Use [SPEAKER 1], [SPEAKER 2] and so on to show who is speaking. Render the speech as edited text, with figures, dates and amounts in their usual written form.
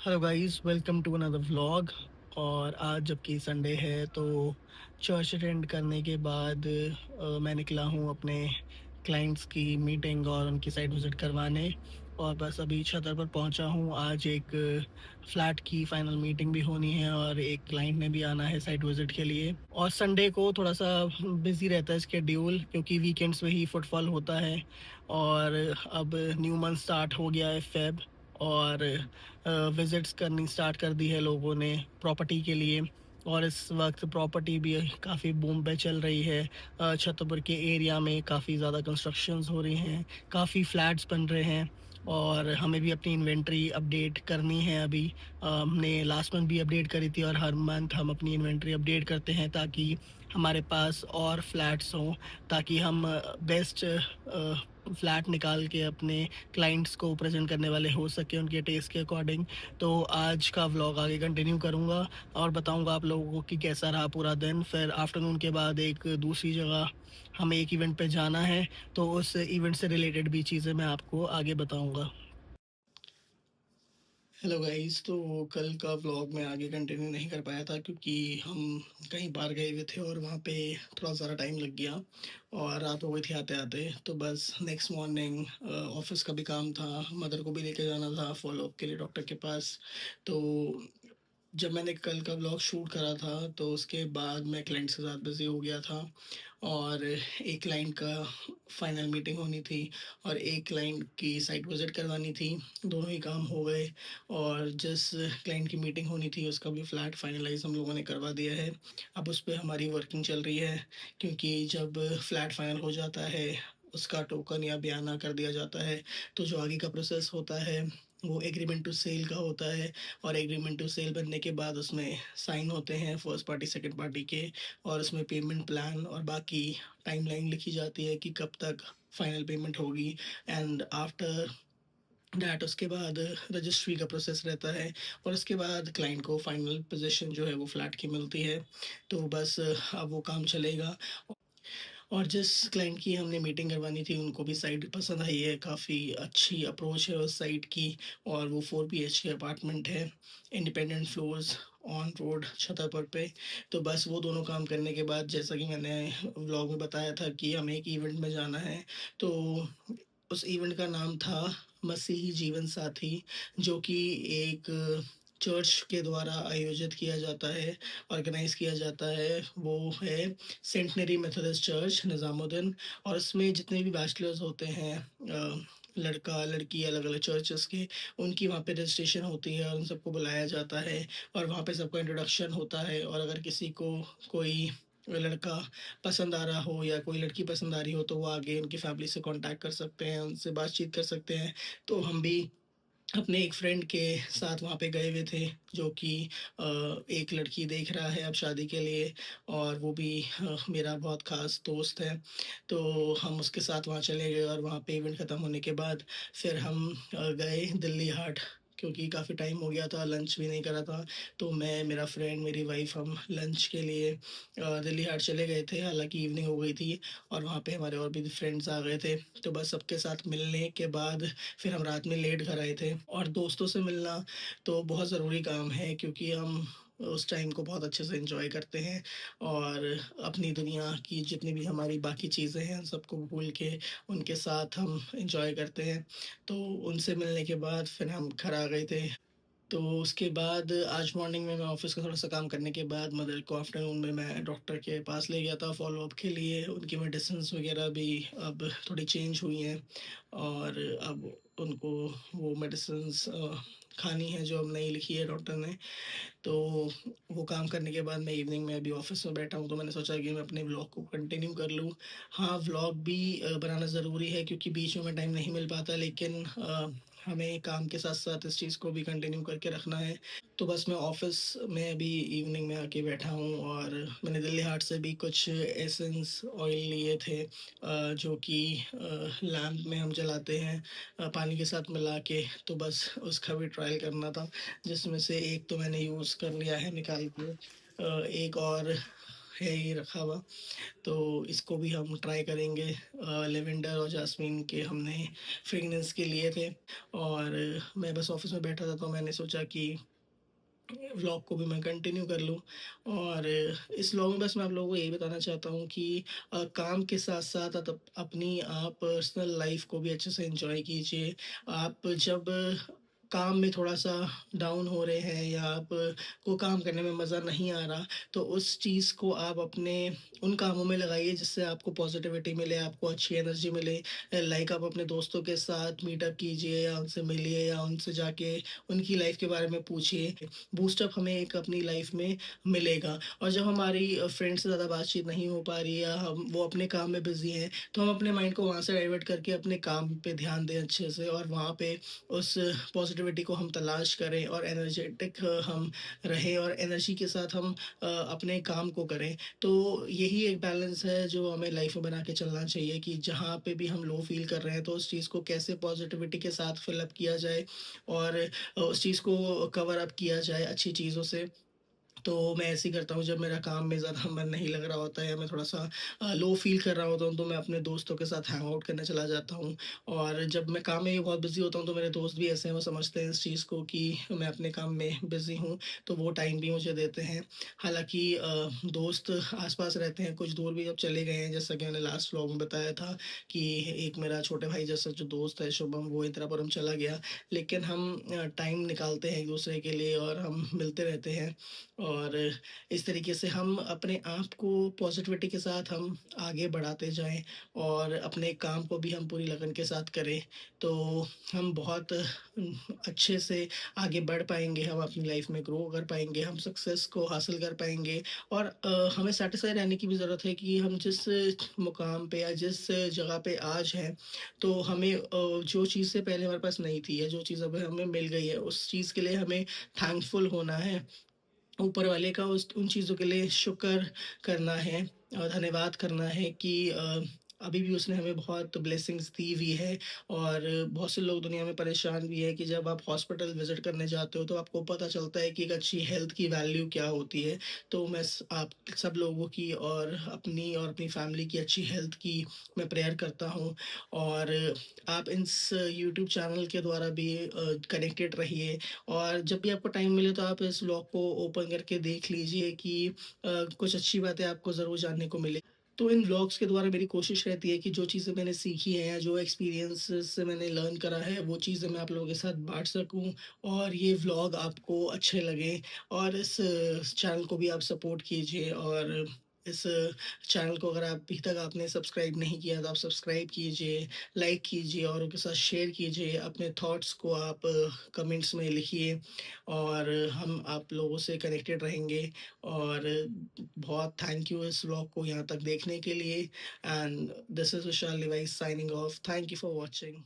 [SPEAKER 1] Hello guys, welcome to another vlog. और आज जबकि संडे है तो चर्च अटेंड करने के बाद मैं निकला हूँ अपने क्लाइंट्स की मीटिंग और उनकी साइट विज़िट करवाने। और बस अभी छतर पर पहुँचा हूँ। आज एक फ्लैट की फाइनल मीटिंग भी होनी है और एक क्लाइंट ने भी आना है साइट विज़िट के लिए। और संडे को थोड़ा-सा बिज़ी रहता है शेड्यूल, क्योंकि वीकेंड्स में ही फुटफॉल होता है। और अब न्यू मंथ स्टार्ट हो गया है फ़ेब। और विज़िट्स करनी स्टार्ट कर दी है लोगों ने प्रॉपर्टी के लिए। और इस वक्त प्रॉपर्टी भी काफ़ी बूम पे चल रही है। छतरपुर के एरिया में काफ़ी ज़्यादा कंस्ट्रक्शंस हो रही हैं, काफ़ी फ्लैट्स बन रहे हैं। और हमें भी अपनी इन्वेंट्री अपडेट करनी है अभी। हमने लास्ट मंथ भी अपडेट करी थी और हर मंथ हम अपनी इन्वेंट्री अपडेट करते हैं ताकि हमारे पास और फ्लैट्स हों, ताकि हम बेस्ट फ्लैट निकाल के अपने क्लाइंट्स को प्रेज़ेंट करने वाले हो सकें उनके टेस्ट के अकॉर्डिंग। तो आज का व्लॉग आगे कंटिन्यू करूँगा और बताऊँगा आप लोगों को कि कैसा रहा पूरा दिन। फिर आफ्टरनून के बाद एक दूसरी जगह हमें एक इवेंट पे जाना है, तो उस इवेंट से रिलेटेड भी चीज़ें मैं आपको आगे बताऊँगा। हेलो गाइस, तो कल का व्लॉग मैं आगे कंटिन्यू नहीं कर पाया था क्योंकि हम कहीं बाहर गए हुए थे और वहाँ पे थोड़ा ज़्यादा टाइम लग गया और रात हो गई थी आते-आते। तो बस नेक्स्ट मॉर्निंग ऑफ़िस का भी काम था, मदर को भी लेके जाना था फ़ॉलो-अप के लिए डॉक्टर के पास। तो जब मैंने कल का व्लॉग शूट करा था, तो उसके बाद मैं क्लाइंट्स के साथ बिज़ी हो गया था। और एक क्लाइंट का फाइनल मीटिंग होनी थी और एक क्लाइंट की साइट विज़िट करवानी थी, दोनों ही काम हो गए। और जिस क्लाइंट की मीटिंग होनी थी उसका भी फ्लैट फाइनलाइज़ हम लोगों ने करवा दिया है। अब उस पे हमारी वर्किंग चल रही है, क्योंकि जब फ्लैट फाइनल हो जाता है, उसका टोकन या बयाना कर दिया जाता है, तो जो आगे का प्रोसेस होता है वो एग्रीमेंट टू सेल का होता है। और एग्रीमेंट टू सेल बनने के बाद उसमें साइन होते हैं फर्स्ट पार्टी, सेकंड पार्टी के। और उसमें पेमेंट प्लान और बाकी टाइमलाइन लिखी जाती है कि कब तक फाइनल पेमेंट होगी। एंड आफ्टर दैट उसके बाद रजिस्ट्री का प्रोसेस रहता है और उसके बाद क्लाइंट को फाइनल पोजीशन जो है वो फ्लैट की मिलती है। तो बस अब वो काम चलेगा। और जिस क्लाइंट की हमने मीटिंग करवानी थी उनको भी साइट पसंद आई है, काफ़ी अच्छी अप्रोच है उस साइट की। और वो 4 बीएचके अपार्टमेंट है, independent floors, on road Chhatarpur पे। तो बस वो दोनों काम करने के बाद, जैसा कि मैंने व्लॉग में बताया था कि हमें एक इवेंट में जाना है, तो उस इवेंट का नाम था मसीही जीवन साथी, जो कि एक चर्च के द्वारा आयोजित किया जाता है, ऑर्गेनाइज़ किया जाता है। वो है सेंटनरी मेथोडिस्ट चर्च निज़ामुद्दीन। और इसमें जितने भी बैचलर्स होते हैं, लड़का-लड़की अलग-अलग चर्चेज़ के, उनकी वहाँ पे रजिस्ट्रेशन होती है और उन सबको बुलाया जाता है और वहाँ पे सबका इंट्रोडक्शन होता है। और अगर किसी को कोई लड़का पसंद आ रहा हो या कोई लड़की पसंद आ रही हो, तो वो आगे उनकी फैमिली से कॉन्टैक्ट कर सकते हैं, उनसे बातचीत कर सकते हैं। तो हम भी अपने एक फ्रेंड के साथ वहाँ पे गए हुए थे, जो कि एक लड़की देख रहा है अब शादी के लिए। और वो भी मेरा बहुत ख़ास दोस्त है। तो हम उसके साथ वहाँ चले गए और वहाँ पे इवेंट ख़त्म होने के बाद फिर हम गए दिल्ली हाट, क्योंकि काफ़ी टाइम हो गया था, लंच भी नहीं करा था। तो मैं, मेरा फ्रेंड, मेरी वाइफ़, हम लंच के लिए दिल्ली हाट चले गए थे। हालाँकि इवनिंग हो गई थी और वहाँ पे हमारे और भी फ्रेंड्स आ गए थे। तो बस सबके साथ मिलने के बाद फिर हम रात में लेट घर आए थे। और दोस्तों से मिलना तो बहुत ज़रूरी काम है, क्योंकि हम उस टाइम को बहुत अच्छे से एंजॉय करते हैं और अपनी दुनिया की जितनी भी हमारी बाकी चीज़ें हैं उन सबको भूल के उनके साथ हम एंजॉय करते हैं। तो उनसे मिलने के बाद फिर हम घर आ गए थे। तो उसके बाद आज मॉर्निंग में मैं ऑफ़िस का थोड़ा-सा काम करने के बाद मदर को आफ्टरनून में मैं डॉक्टर के पास ले गया था फ़ॉलो-अप के लिए। उनकी मेडिसिन्स वग़ैरह भी अब थोड़ी चेंज हुई हैं और अब उनको वो मेडिसिन्स खानी है जो अब नई लिखी है डॉक्टर ने। तो वो काम करने के बाद मैं इवनिंग में अभी ऑफ़िस में बैठा हूँ, तो मैंने सोचा कि मैं अपने व्लॉग को कंटिन्यू कर लूँ। हाँ, व्लॉग भी बनाना ज़रूरी है, क्योंकि बीच में टाइम नहीं मिल पाता, लेकिन हमें काम के साथ-साथ इस चीज़ को भी कंटिन्यू करके रखना है। तो बस मैं ऑफ़िस में अभी इवनिंग में आके बैठा हूँ और मैंने दिल्ली हाट से भी कुछ एसेंस ऑयल लिए थे, जो कि लैंप में हम जलाते हैं पानी के साथ मिला के। तो बस उसका भी ट्रायल करना था, जिसमें से एक तो मैंने यूज़ कर लिया है निकाल के। एक और है ये रखा हुआ, तो इसको भी हम ट्राई करेंगे। लेवेंडर और जास्मिन के हमने फ्रेगनेंस के लिए थे, और मैं बस ऑफ़िस में बैठा था तो मैंने सोचा कि व्लॉग को भी मैं कंटिन्यू कर लूँ। और इस व्लॉग में बस मैं आप लोगों को यही बताना चाहता हूँ कि काम के साथ-साथ अपनी आप पर्सनल लाइफ़ को भी अच्छे से एन्जॉय कीजिए। आप जब काम में थोड़ा-सा डाउन हो रहे हैं, या आप को काम करने में मज़ा नहीं आ रहा, तो उस चीज़ को आप अपने उन कामों में लगाइए जिससे आपको पॉज़िटिविटी मिले, आपको अच्छी एनर्जी मिले। लाइक आप अपने दोस्तों के साथ मीटअप कीजिए, या उनसे मिलिए, या उनसे जाके उनकी लाइफ़ के बारे में पूछिए। बूस्टअप हमें एक अपनी लाइफ में मिलेगा। और जब हमारी फ्रेंड से ज़्यादा बातचीत नहीं हो पा रही है, या हम वो अपने काम में बिज़ी हैं, तो हम अपने माइंड को वहाँ से डाइवर्ट करके अपने काम पे ध्यान दें अच्छे से, और वहाँ पे उस पॉजिटिविटी को हम तलाश करें, और एनर्जेटिक हम रहें, और एनर्जी के साथ हम अपने काम को करें। तो यही एक बैलेंस है जो हमें लाइफ में बना के चलना चाहिए, कि जहाँ पे भी हम लो फील कर रहे हैं, तो उस चीज़ को कैसे पॉजिटिविटी के साथ फिल अप किया जाए, और उस चीज़ को कवर अप किया जाए अच्छी चीज़ों से। तो मैं ऐसे ही करता हूँ जब मेरा काम में ज़्यादा मन नहीं लग रहा होता है, या मैं थोड़ा-सा लो फ़ील कर रहा होता हूँ, तो मैं अपने दोस्तों के साथ हैंग आउट करने चला जाता हूँ। और जब मैं काम में भी बहुत बिज़ी होता हूँ, तो मेरे दोस्त भी ऐसे हैं, वो समझते हैं इस चीज़ को कि मैं अपने काम में बिज़ी हूँ, तो वो टाइम भी मुझे देते हैं। हालाँकि दोस्त आस-पास रहते हैं, कुछ दूर भी अब चले गए हैं, जैसा कि मैंने लास्ट व्लॉग में बताया था कि एक मेरा छोटे भाई जैसा जो दोस्त है शुभम, वो इंदिरापुरम चला गया। लेकिन हम टाइम निकालते हैं एक-दूसरे के लिए, और हम मिलते रहते हैं। और इस तरीके से हम अपने आप को पॉजिटिविटी के साथ हम आगे बढ़ाते जाएँ, और अपने काम को भी हम पूरी लगन के साथ करें, तो हम बहुत अच्छे से आगे बढ़ पाएँगे, हम अपनी लाइफ़ में ग्रो कर पाएँगे, हम सक्सेस को हासिल कर पाएँगे। और हमें सैटिस्फाई रहने की भी ज़रूरत है कि हम जिस मुकाम पे, या जिस जगह पे आज हैं, तो हमें जो चीज़ें पहले हमारे पास नहीं थी, या जो चीज़ अब हमें मिल गई है, उस चीज़ के लिए हमें थैंकफुल होना है। ऊपर वाले का उस उन चीज़ों के लिए शुक्र करना है, और धन्यवाद करना है कि अभी भी उसने हमें बहुत ब्लेसिंग्स दी हुई है। और बहुत से लोग दुनिया में परेशान भी हैं कि जब आप हॉस्पिटल विज़िट करने जाते हो, तो आपको पता चलता है कि एक अच्छी हेल्थ की वैल्यू क्या होती है। तो मैं आप सब लोगों की, और अपनी फैमिली की अच्छी हेल्थ की मैं प्रेयर करता हूँ। और आप इस यूट्यूब चैनल के द्वारा भी कनेक्टेड रहिए, और जब भी आपको टाइम मिले, तो आप इस व्लॉग को ओपन करके देख लीजिए कि कुछ अच्छी बातें आपको ज़रूर जानने को मिले। तो इन व्लॉग्स के द्वारा मेरी कोशिश रहती है कि जो चीज़ें मैंने सीखी हैं, या जो एक्सपीरियंसेस से मैंने लर्न करा है, वो चीज़ें मैं आप लोगों के साथ बाँट सकूँ, और ये व्लॉग आपको अच्छे लगें। और इस चैनल को भी आप सपोर्ट कीजिए, और इस चैनल को अगर आप अभी तक आपने सब्सक्राइब नहीं किया, तो आप सब्सक्राइब कीजिए, लाइक कीजिए, और उनके साथ शेयर कीजिए। अपने थॉट्स को आप कमेंट्स में लिखिए, और हम आप लोगों से कनेक्टेड रहेंगे। और बहुत थैंक यू इस व्लॉग को यहाँ तक देखने के लिए। And this is Vishal Levi signing off. Thank you for watching.